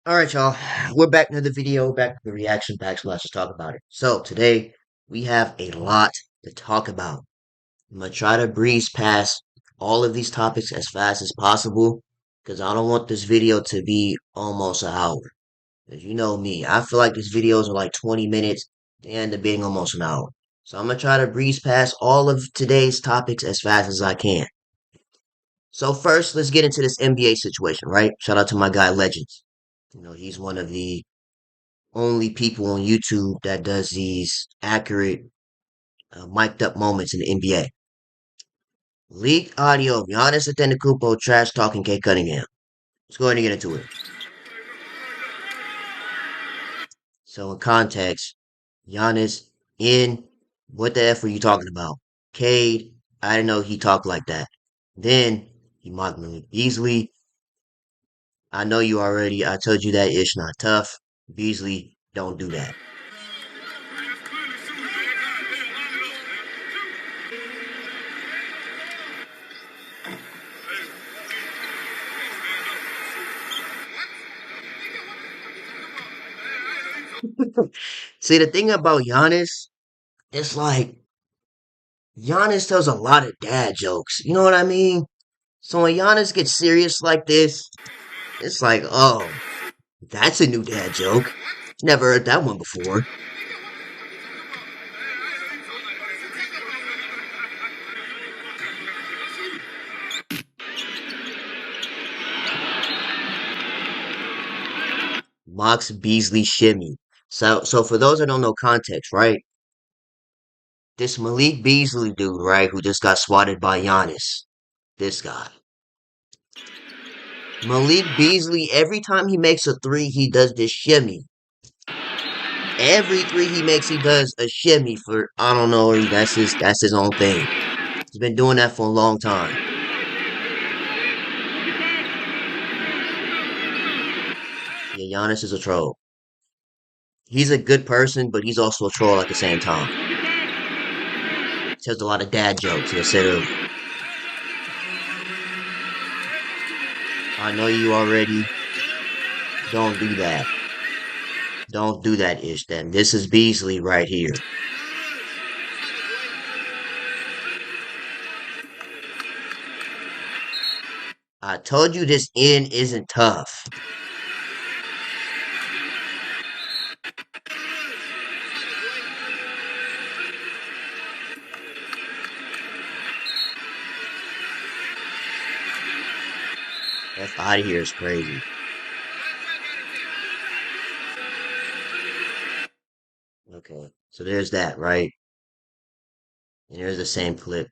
All right, y'all. We're back to the video, back to the reaction back. So let's just talk about it. So today we have a lot to talk about. I'm gonna try to breeze past all of these topics as fast as possible because I don't want this video to be almost an hour. As you know me, I feel like these videos are like 20 minutes. They end up being almost an hour. So I'm gonna try to breeze past all of today's topics as fast as I can. So first, let's get into this NBA situation, right? Shout out to my guy Legends. He's one of the only people on YouTube that does these accurate, mic'd up moments in the NBA. Leaked audio of Giannis Antetokounmpo trash talking Kate Cunningham. Let's go ahead and get into it. So in context, Giannis in what the F were you talking about? Cade, I didn't know he talked like that. Then he mocked me Beasley. I know you already. I told you that ish not tough. Beasley, don't do that. See, the thing about Giannis, it's like Giannis tells a lot of dad jokes. You know what I mean? So when Giannis gets serious like this, it's like, oh, that's a new dad joke. Never heard that one before. Mox Beasley shimmy. So for those that don't know context, right? This Malik Beasley dude, right, who just got swatted by Giannis. This guy. Malik Beasley, every time he makes a three, he does this shimmy. Every three he makes, he does a shimmy for I don't know. That's his own thing. He's been doing that for a long time. Yeah, Giannis is a troll. He's a good person, but he's also a troll at the same time. He tells a lot of dad jokes instead of I know you already. Don't do that. Don't do that ish then. This is Beasley right here. I told you this end isn't tough. F out of here is crazy. Okay, so there's that, right? And there's the same clip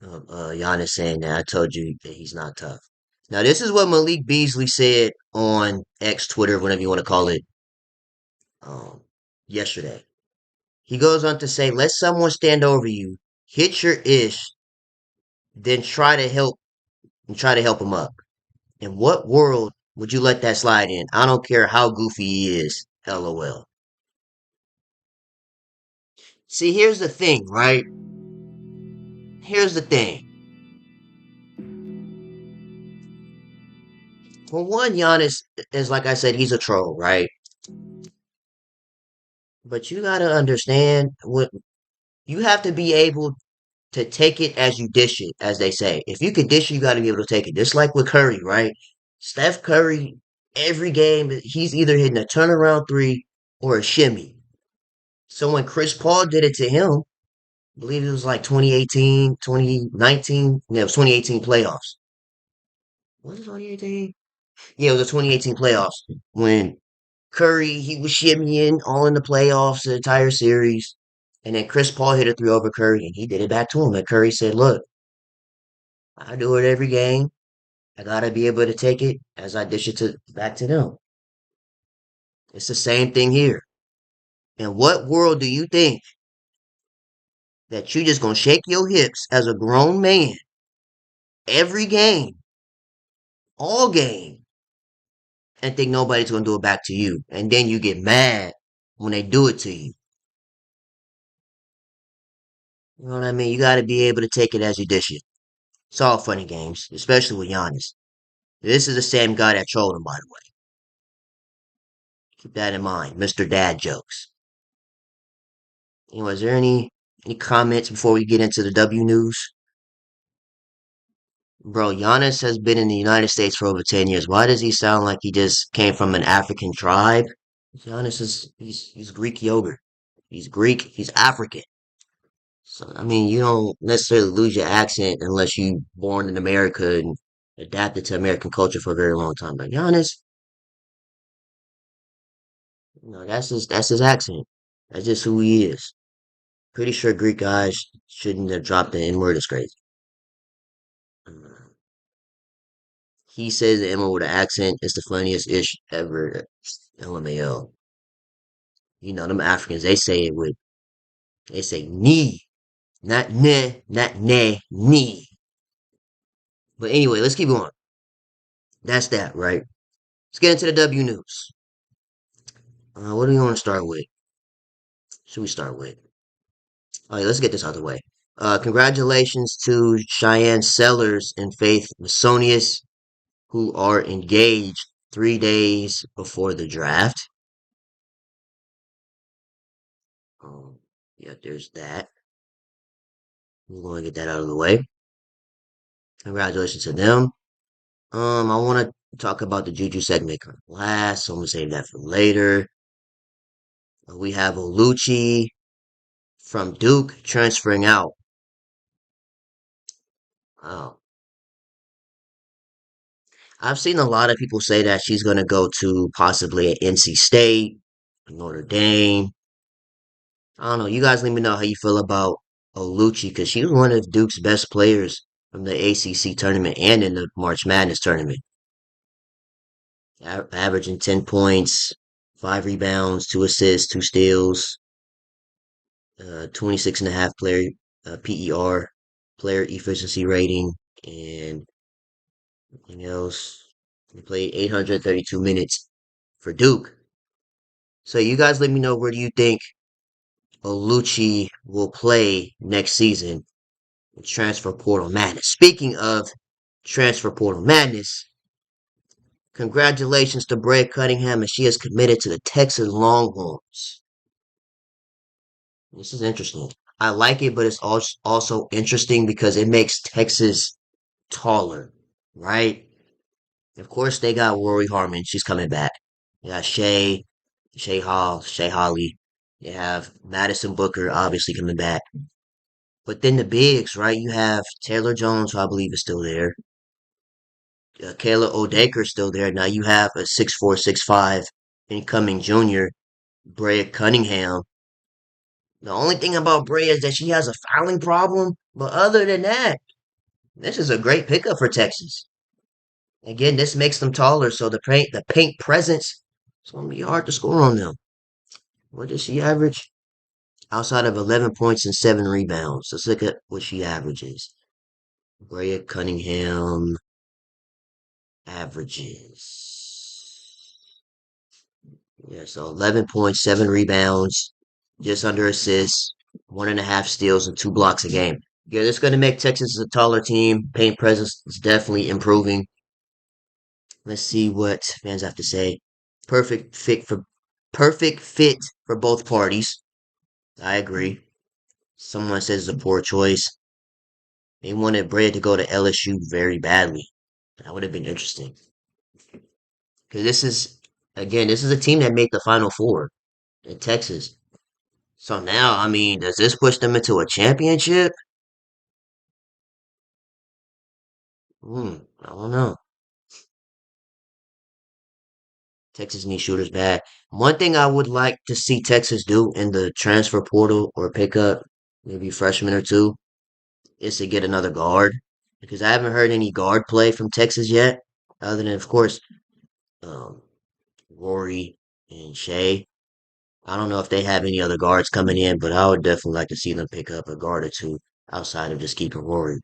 of Giannis saying that I told you that he's not tough. Now, this is what Malik Beasley said on X, Twitter, whatever you want to call it, um, yesterday. He goes on to say, let someone stand over you, hit your ish, then try to help him up. In what world would you let that slide in? I don't care how goofy he is. LOL. See, here's the thing, right? Here's the thing. For one, Giannis is like I said, he's a troll, right? But you gotta understand what you have to be able to take it as you dish it, as they say. If you could dish it, you gotta be able to take it. Just like with Curry, right? Steph Curry, every game, he's either hitting a turnaround three or a shimmy. So when Chris Paul did it to him, I believe it was like 2018, 2019. Yeah, it was 2018 playoffs. Was it 2018? Yeah, it was the 2018 playoffs when Curry, he was shimmying all in the playoffs, the entire series. And then Chris Paul hit a three over Curry and he did it back to him. And Curry said, look, I do it every game. I gotta be able to take it as I dish it back to them. It's the same thing here. In what world do you think that you just gonna shake your hips as a grown man every game, all game, and think nobody's gonna do it back to you? And then you get mad when they do it to you. You know what I mean? You gotta be able to take it as you dish it. It's all funny games, especially with Giannis. This is the same guy that trolled him, by the way. Keep that in mind, Mr. Dad Jokes. Anyway, is there any comments before we get into the W news? Bro, Giannis has been in the United States for over 10 years. Why does he sound like he just came from an African tribe? Giannis is he's Greek yogurt. He's Greek, he's African. So I mean you don't necessarily lose your accent unless you born in America and adapted to American culture for a very long time. But Giannis, that's his accent. That's just who he is. Pretty sure Greek guys shouldn't have dropped the N word. It's crazy. He says the N word with an accent. It's the funniest ish ever. LMAO. You know them Africans. They say knee, not ne, not ne, knee. But anyway, let's keep going. That's that, right? Let's get into the W news. What do you want to start with? Should we start with? All right, let's get this out of the way. Congratulations to Cheyenne Sellers and Faith Masonius, who are engaged 3 days before the draft. Um, yeah, there's that. We're going to get that out of the way. Congratulations to them. I want to talk about the JuJu segment last, so I'm going to save that for later. We have Oluchi from Duke transferring out. Wow. I've seen a lot of people say that she's going to go to possibly an NC State, Notre Dame. I don't know. You guys let me know how you feel about Oluchi because she was one of Duke's best players from the ACC tournament and in the March Madness tournament. Averaging 10 points, 5 rebounds, 2 assists, 2 steals, 26 and a half player PER, player efficiency rating, and anything else. He played 832 minutes for Duke. So you guys let me know where do you think Oluchi will play next season in Transfer Portal Madness. Speaking of Transfer Portal Madness, congratulations to Breya Cunningham and she is committed to the Texas Longhorns. This is interesting. I like it, but it's also interesting because it makes Texas taller, right? Of course, they got Rory Harmon. She's coming back. They got Shea Holly. They have Madison Booker, obviously coming back. But then the bigs, right? You have Taylor Jones, who I believe is still there. Kayla O'Daker still there. Now you have a 6'4", 6'5" incoming junior, Breya Cunningham. The only thing about Breya is that she has a fouling problem. But other than that, this is a great pickup for Texas. Again, this makes them taller, so the paint presence it's gonna be hard to score on them. What does she average? Outside of 11 points and 7 rebounds. Let's look at what she averages. Breya Cunningham averages. Yeah, so 11 points, 7 rebounds, just under assists, 1.5 steals, and 2 blocks a game. Yeah, that's going to make Texas a taller team. Paint presence is definitely improving. Let's see what fans have to say. Perfect fit for perfect fit for both parties. I agree. Someone says it's a poor choice. They wanted Bread to go to LSU very badly. That would have been interesting. Because this is a team that made the Final Four in Texas. So now, I mean, does this push them into a championship? I don't know. Texas needs shooters bad. One thing I would like to see Texas do in the transfer portal or pick up maybe freshman or two is to get another guard because I haven't heard any guard play from Texas yet, other than of course um, Rory and Shea. I don't know if they have any other guards coming in, but I would definitely like to see them pick up a guard or two outside of just keeping Rory.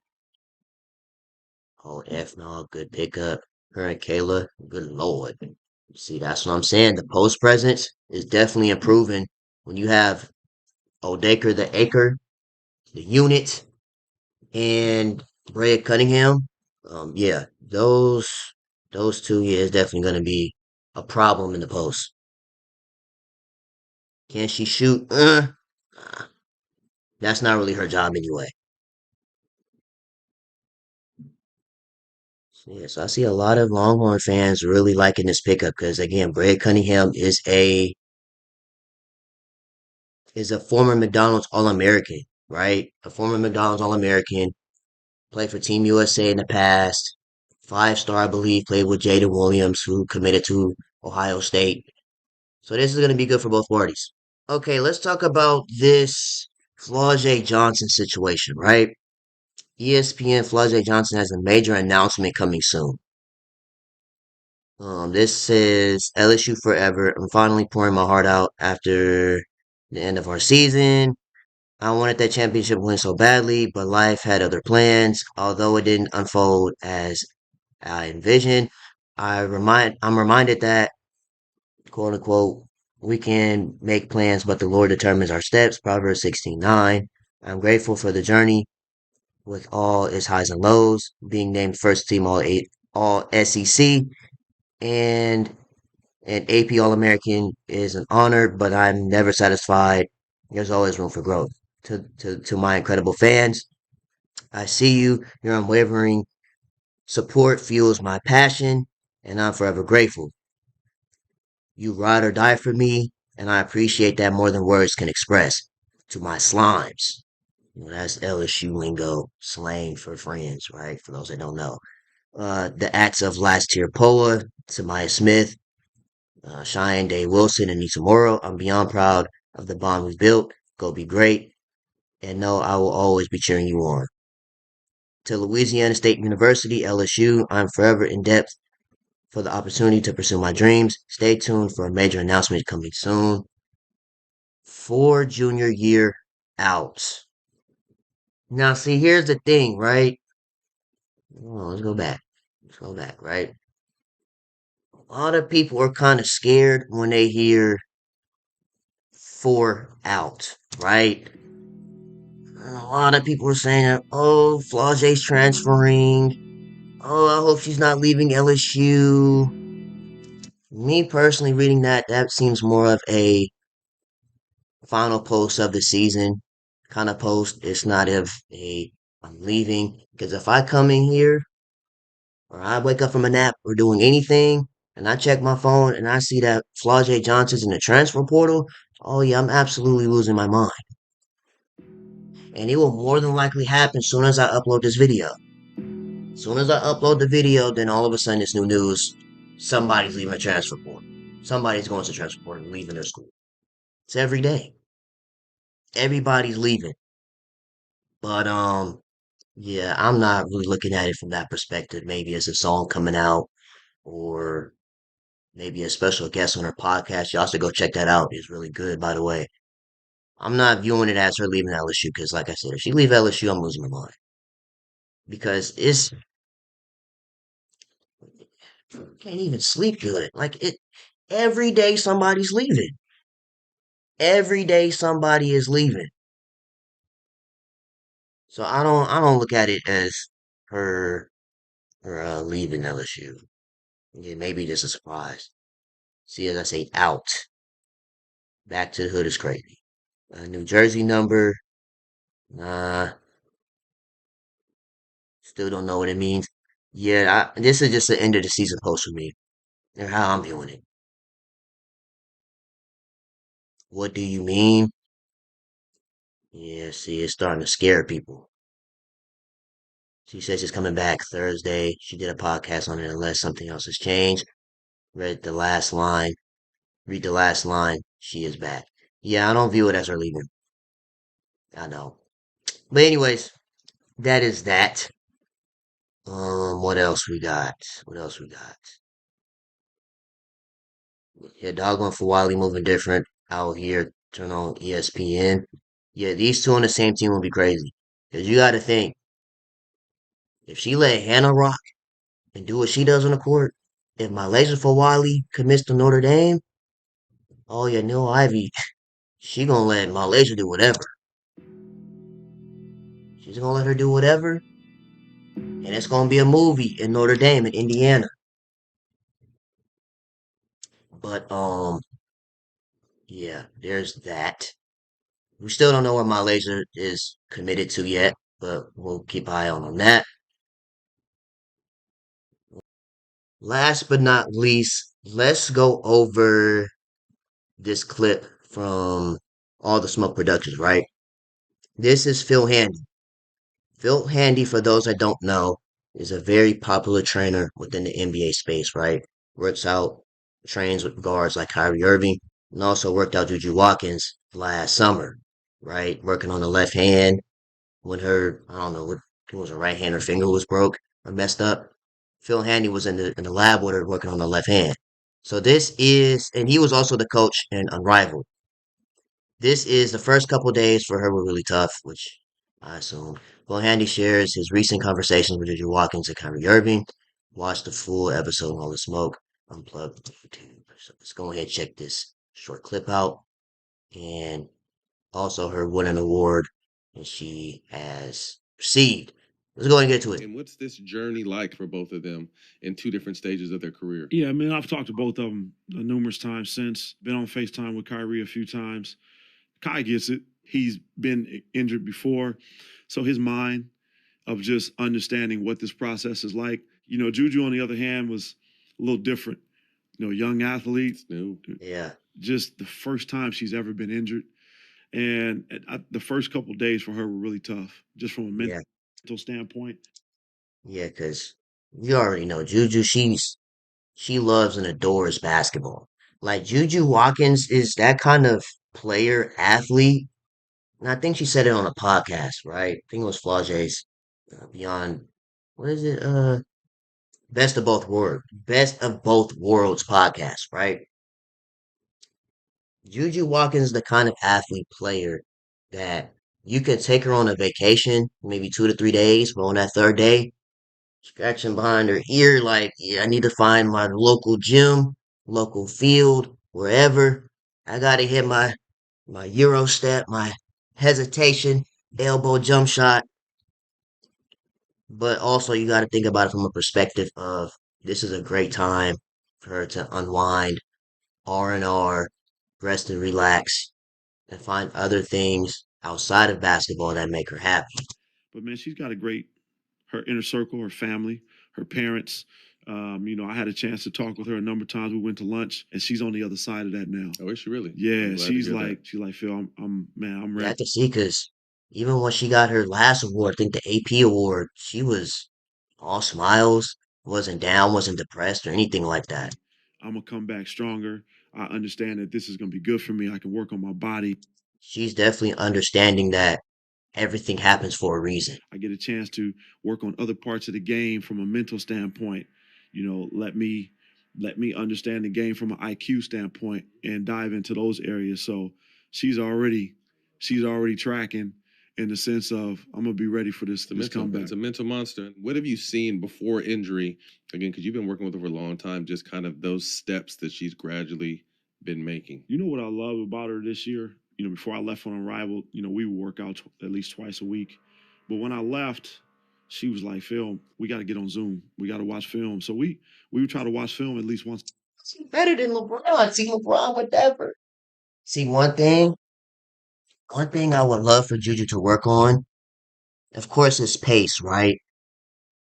Oh, F no, good pickup. Her and Kayla, good lord. See, that's what I'm saying. The post presence is definitely improving when you have Odaker the Acre, the unit, and Brea Cunningham. Yeah, those. Those two, yeah, is definitely going to be a problem in the post. Can she shoot? That's not really her job anyway. So, yeah, so I see a lot of Longhorn fans really liking this pickup because again, Breya Cunningham is a former McDonald's All American, right? A former McDonald's All American, played for Team USA in the past, 5 star, I believe, played with Jaden Williams, who committed to Ohio State. So this is going to be good for both parties. Okay, let's talk about this Flaujae Johnson situation, right? ESPN Flaujae Johnson has a major announcement coming soon. This says LSU forever. I'm finally pouring my heart out after the end of our season. I wanted that championship win so badly, but life had other plans. Although it didn't unfold as I envisioned, I'm reminded that, quote unquote, we can make plans, but the Lord determines our steps. Proverbs 16:9. I'm grateful for the journey with all its highs and lows, being named first team all SEC and an AP All American is an honor, but I'm never satisfied. There's always room for growth. To my incredible fans, I see you. Your unwavering support fuels my passion, and I'm forever grateful. You ride or die for me, and I appreciate that more than words can express. To my slimes, that's LSU lingo, slang for friends, right? For those that don't know. The acts of last tier Poa, Samaya Smith, Cheyenne Day Wilson, and Nisa Morrow. I'm beyond proud of the bond we've built. Go be great. And know I will always be cheering you on. To Louisiana State University, LSU, I'm forever in depth for the opportunity to pursue my dreams. Stay tuned for a major announcement coming soon. For junior year out. Now, see, here's the thing, right? Oh, let's go back. Let's go back, right? A lot of people are kind of scared when they hear 4 out, right? And a lot of people are saying, oh, Flaujae's transferring. Oh, I hope she's not leaving LSU. Me personally, reading that seems more of a final post of the season kind of post. It's not if I'm leaving. Because if I come in here or I wake up from a nap or doing anything and I check my phone and I see that Flaujae Johnson's in the transfer portal, oh yeah, I'm absolutely losing my mind. And it will more than likely happen as soon as I upload this video. As soon as I upload the video, then all of a sudden it's new news. Somebody's leaving a transfer portal. Somebody's going to transfer portal and leaving their school. It's every day. Everybody's leaving. But yeah, I'm not really looking at it from that perspective. Maybe it's a song coming out or maybe a special guest on her podcast. Y'all should go check that out. It's really good, by the way. I'm not viewing it as her leaving LSU because, like I said, if she leave LSU, I'm losing my mind because it's can't even sleep good. Like it, every day somebody's leaving. Every day somebody is leaving. So I don't look at it as her leaving LSU. Yeah, maybe just a surprise. See, as I say, out. Back to the hood is crazy. New Jersey number. Nah, still don't know what it means. Yeah, this is just the end of the season post for me. And how I'm viewing it. What do you mean? Yeah, see, it's starting to scare people. She says she's coming back Thursday. She did a podcast on it unless something else has changed. Read the last line. Read the last line. She is back. Yeah, I don't view it as her leaving. I know. But anyways, that is that. What else we got? What else we got? Yeah, doggone for Wiley moving different out here. Turn on ESPN. Yeah, these two on the same team will be crazy. Cause you got to think if she let Hannah rock and do what she does on the court, if my laser for Wiley commits to Notre Dame, oh yeah, Neil Ivy, she gonna let my laser do whatever. She's gonna let her do whatever, and it's gonna be a movie in Notre Dame in Indiana. But yeah, there's that. We still don't know where my laser is committed to yet, but we'll keep an eye on that. Last but not least, let's go over this clip from All the Smoke Productions, right? This is Phil Handy. Phil Handy, for those that don't know, is a very popular trainer within the NBA space, right? Works out, trains with guards like Kyrie Irving, and also worked out JuJu Watkins last summer, right? Working on the left hand when her, I don't know, what it was, her right hand, her finger was broke or messed up. Phil Handy was in the lab with her working on the left hand. So this is, and he was also the coach in Unrivaled. This is the first couple days for her were really tough, which I assume. Phil Handy shares his recent conversations with JuJu Watkins and Kyrie Irving. Watch the full episode on All the Smoke Unplugged. So let's go ahead and check this short clip out. And also her won an award and she has received. Let's go ahead and get to it. And what's this journey like for both of them in two different stages of their career? Yeah, I mean, I've talked to both of them numerous times since. Been on FaceTime with Kyrie a few times. Kai gets it. He's been injured before. So his mind of just understanding what this process is like. JuJu, on the other hand, was a little different. Young athlete. New. Yeah. Just the first time she's ever been injured. And the first couple of days for her were really tough, just from a mental standpoint. Yeah, because you already know JuJu, she loves and adores basketball. Like JuJu Watkins is that kind of player athlete. And I think she said it on a podcast, right? I think it was Flaujae's Beyond, what is it? Best of both worlds podcast, right? Juju Watkins is the kind of athlete player that you could take her on a vacation, maybe 2 to 3 days, but on that third day, scratching behind her ear, like, yeah, I need to find my local gym, local field, wherever. I gotta hit my Euro step, my hesitation, elbow jump shot. But also you gotta think about it from a perspective of this is a great time for her to unwind, R&R, rest and relax, and find other things outside of basketball that make her happy. But man, she's got her inner circle, her family, her parents. I had a chance to talk with her a number of times. We went to lunch, and she's on the other side of that now. Oh, is she really? Yeah, she's like Phil. I'm You ready. have to see, because even when she got her last award, I think the AP award, she was all smiles, wasn't down, wasn't depressed or anything like that. I'm gonna come back stronger. I understand that this is gonna be good for me. I can work on my body. She's definitely understanding that everything happens for a reason. I get a chance to work on other parts of the game from a mental standpoint. Let me understand the game from an IQ standpoint and dive into those areas. So she's already tracking in the sense of I'm gonna be ready for this comeback. It's a mental monster. What have you seen before injury? Again, because you've been working with her for a long time, just kind of those steps that she's gradually been making. You know what I love about her this year? Before I left on Arrival, we would work out at least twice a week. But when I left, she was like, Phil, we got to get on Zoom. We got to watch film. So we would try to watch film at least once. She's better than LeBron. See LeBron, whatever. See, one thing I would love for Juju to work on, of course, is pace, right?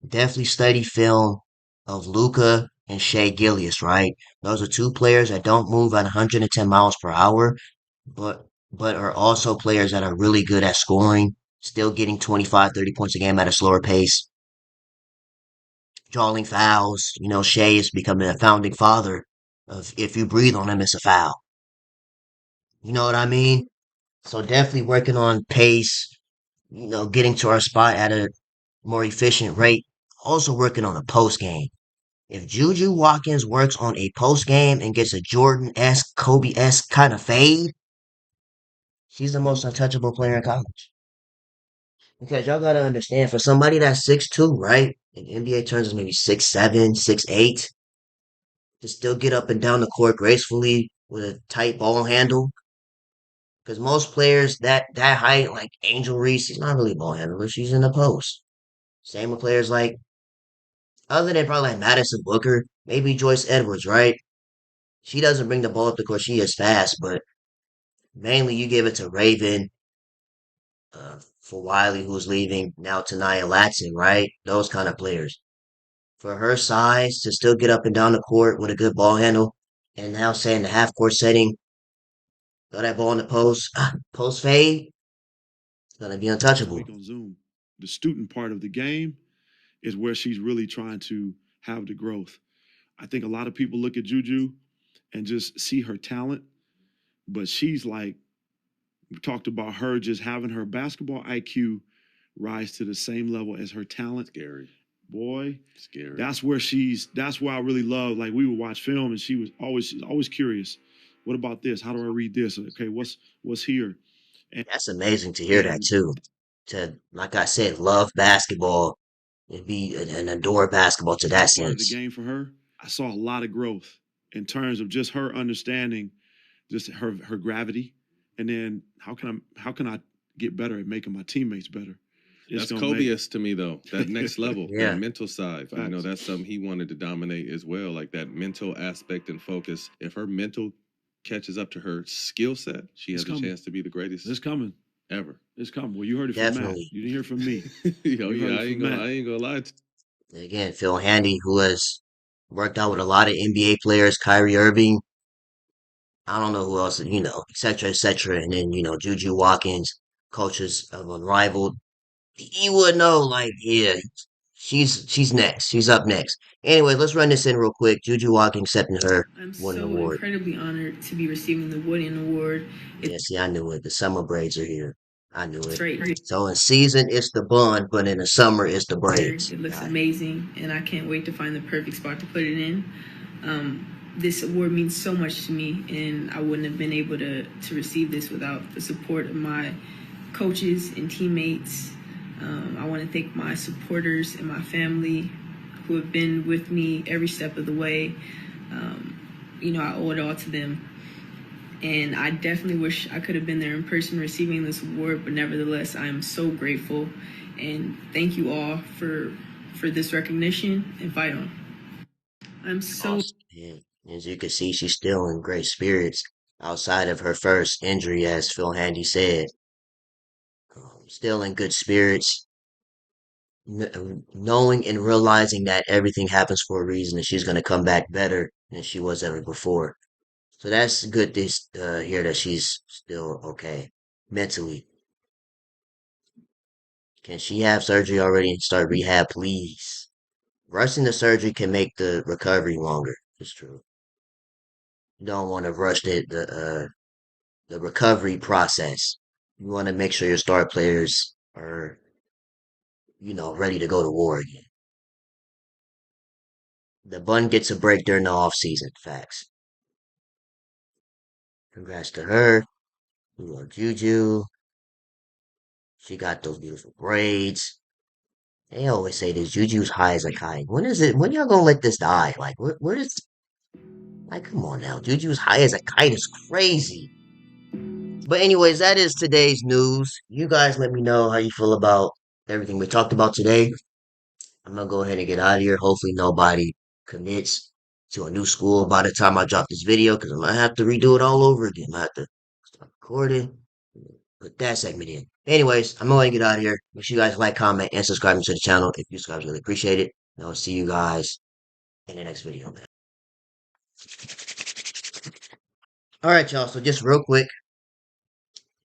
Definitely study film of Luca and Shea Gillius, right? Those are two players that don't move at 110 miles per hour, but are also players that are really good at scoring, still getting 25, 30 points a game at a slower pace, drawing fouls. Shea is becoming a founding father of if you breathe on him, it's a foul. You know what I mean? So definitely working on pace, getting to our spot at a more efficient rate. Also working on a post game. If Juju Watkins works on a post game and gets a Jordan-esque, Kobe-esque kind of fade, she's the most untouchable player in college. Because y'all gotta understand, for somebody that's 6'2", right? In NBA terms is maybe 6'7", 6'8", to still get up and down the court gracefully with a tight ball handle. Because most players that height, like Angel Reese, she's not really a ball handler. She's in the post. Same with players like, other than probably like Madison Booker, maybe Joyce Edwards, right? She doesn't bring the ball up the court. She is fast, but mainly you give it to Raven, for Wiley, who's leaving, now to Nia Latson, right? Those kind of players. For her size to still get up and down the court with a good ball handle, and now saying the half court setting, throw that ball in the post, post fade, it's gonna be Last untouchable. week on Zoom, the student part of the game is where she's really trying to have the growth. I think a lot of people look at JuJu and just see her talent, but she's like, we talked about her just having her basketball IQ rise to the same level as her talent. Scary. Boy, Scary. that's where I really love, like we would watch film and she's always curious. What about this? How do I read this? Okay, what's here? And, That's amazing to hear that and too. To, like I said, love basketball and be and adore basketball to that part of the sense. game for her, I saw a lot of growth in terms of just her understanding just her gravity, and then how can I get better at making my teammates better? That's Kobe-esque to me, though. That next level, Yeah. that mental side. I know that's something he wanted to dominate as well, like that mental aspect and focus. If her mental catches up to her skill set, she has a chance to be the greatest. It's coming Ever. It's coming. Well, you heard it from Matt. Definitely. You didn't hear it from me. Oh yeah, I ain't gonna lie. Again, Phil Handy, who has worked out with a lot of NBA players, Kyrie Irving, I don't know who else, et cetera, et cetera. And then, JuJu Watkins, coaches of Unrivaled. You would know, like, yeah, she's next. She's up next. Anyway, let's run this in real quick. JuJu Watkins accepting her I'm Wooden so Award. incredibly honored to be receiving the Wooden Award. Yeah, see, I knew it. The summer braids are here. I knew it. Right. So in season, it's the bun, but in the summer, it's the braids. It looks amazing, and I can't wait to find the perfect spot to put it in. This award means so much to me, and I wouldn't have been able to receive this without the support of my coaches and teammates. I want to thank my supporters and my family who have been with me every step of the way. I owe it all to them. And I definitely wish I could have been there in person receiving this award, but nevertheless, I am so grateful. And thank you all for this recognition and fight on. I'm so Awesome. Yeah. As you can see, she's still in great spirits outside of her first injury, as Phil Handy said. Still in good spirits, knowing and realizing that everything happens for a reason and she's going to come back better than she was ever before. So that's good to hear that she's still okay mentally. Can she have surgery already and start rehab, please? Rushing the surgery can make the recovery longer. It's true. You don't want to rush the recovery process. You want to make sure your star players are, ready to go to war again. The bun gets a break during the off season. Facts. Congrats to her. JuJu. She got those beautiful braids. They always say this JuJu's high as a kite. When is it? When y'all gonna let this die? Like, where is? Like, come on now. JuJu's high as a kite is crazy. But anyways, that is today's news. You guys let me know how you feel about everything we talked about today. I'm gonna go ahead and get out of here. Hopefully nobody commits to a new school by the time I drop this video, because I'm gonna have to redo it all over again. I have to start recording, put that segment in. Anyways, I'm gonna get out of here. Make sure you guys like, comment, and subscribe to the channel if you guys really appreciate it. And I'll see you guys in the next video, man. Alright, y'all, so just real quick,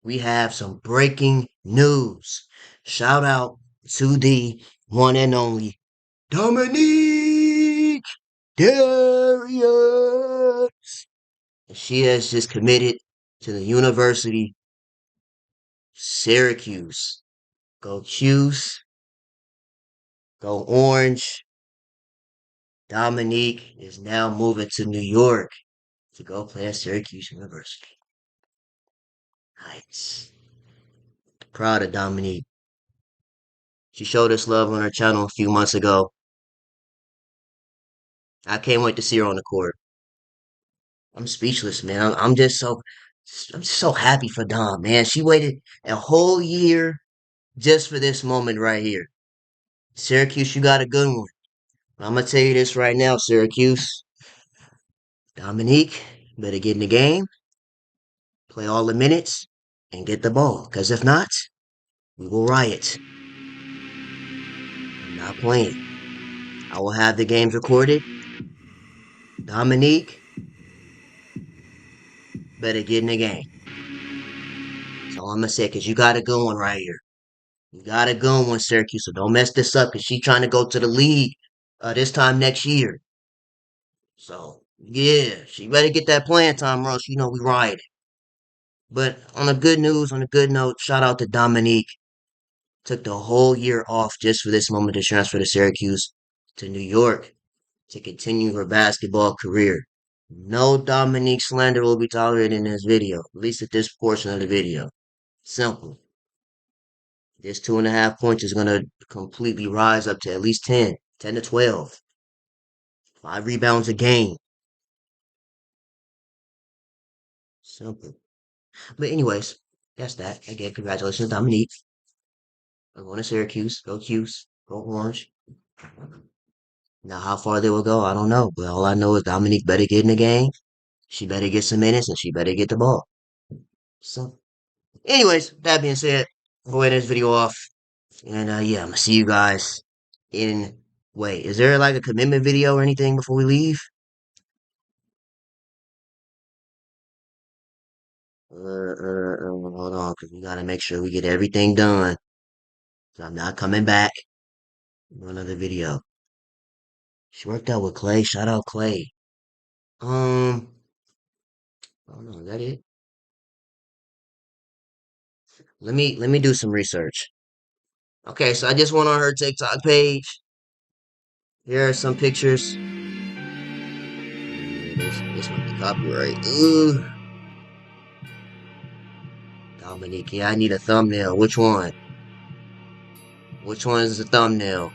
we have some breaking news. Shout out to the one and only Dominique Darius. She has just committed to the University Syracuse. Go Q's. Go Orange. Dominique is now moving to New York to go play at Syracuse University. Nice. Proud of Dominique. She showed us love on her channel a few months ago. I can't wait to see her on the court. I'm speechless, man. I'm just so happy for Dom, man. She waited a whole year just for this moment right here. Syracuse, you got a good one. I'm gonna tell you this right now, Syracuse. Dominique, better get in the game, play all the minutes, and get the ball. Because if not, we will riot. I'm not playing. I will have the games recorded. Dominique, better get in the game. That's all I'm gonna say, because you got a good one right here. You got a good one, Syracuse. So don't mess this up, because she's trying to go to the league this time next year. So yeah, she better get that playing time, or else you know we rioting. But on a good note, shout out to Dominique. Took the whole year off just for this moment to transfer to Syracuse to New York to continue her basketball career. No Dominique slander will be tolerated in this video, at least at this portion of the video. Simple. This 2.5 points is going to completely rise up to at least 10, 10 to 12. 5 rebounds a game. Simple. But anyways, that's that. Again, congratulations, Dominique. I'm going to Syracuse. Go Cuse. Go Orange. Now, how far they will go, I don't know. But all I know is Dominique better get in the game. She better get some minutes and she better get the ball. So, anyways, that being said, go ahead and end this video off. And yeah, I'm gonna see you guys in. Wait, is there like a commitment video or anything before we leave? Hold on, because we gotta make sure we get everything done. So I'm not coming back. Do another video. She worked out with Clay. Shout out Clay. I don't know. Is that it? Let me do some research. Okay, so I just went on her TikTok page. Here are some pictures. This might be copyright. Ooh, Dominique, yeah, I need a thumbnail. Which one? Which one is the thumbnail?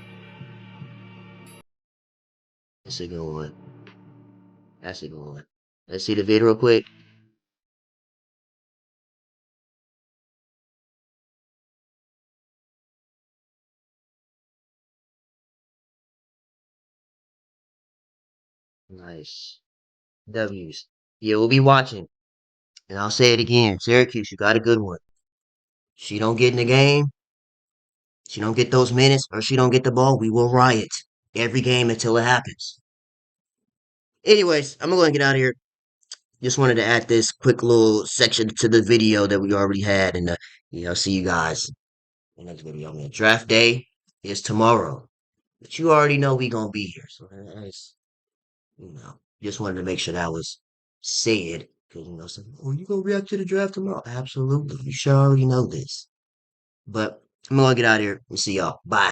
That's a good one. That's a good one. Let's see the video real quick. Nice. W's. Yeah, we'll be watching. And I'll say it again. Syracuse, you got a good one. She don't get in the game, she don't get those minutes, or she don't get the ball, we will riot every game until it happens. Anyways, I'm gonna get out of here. Just wanted to add this quick little section to the video that we already had, and see you guys in the next video. Man, draft day is tomorrow, but you already know we gonna be here, so that's just wanted to make sure that was said because some, oh, you gonna react to the draft tomorrow? Absolutely, you sure already know this. But I'm gonna get out of here and see y'all. Bye.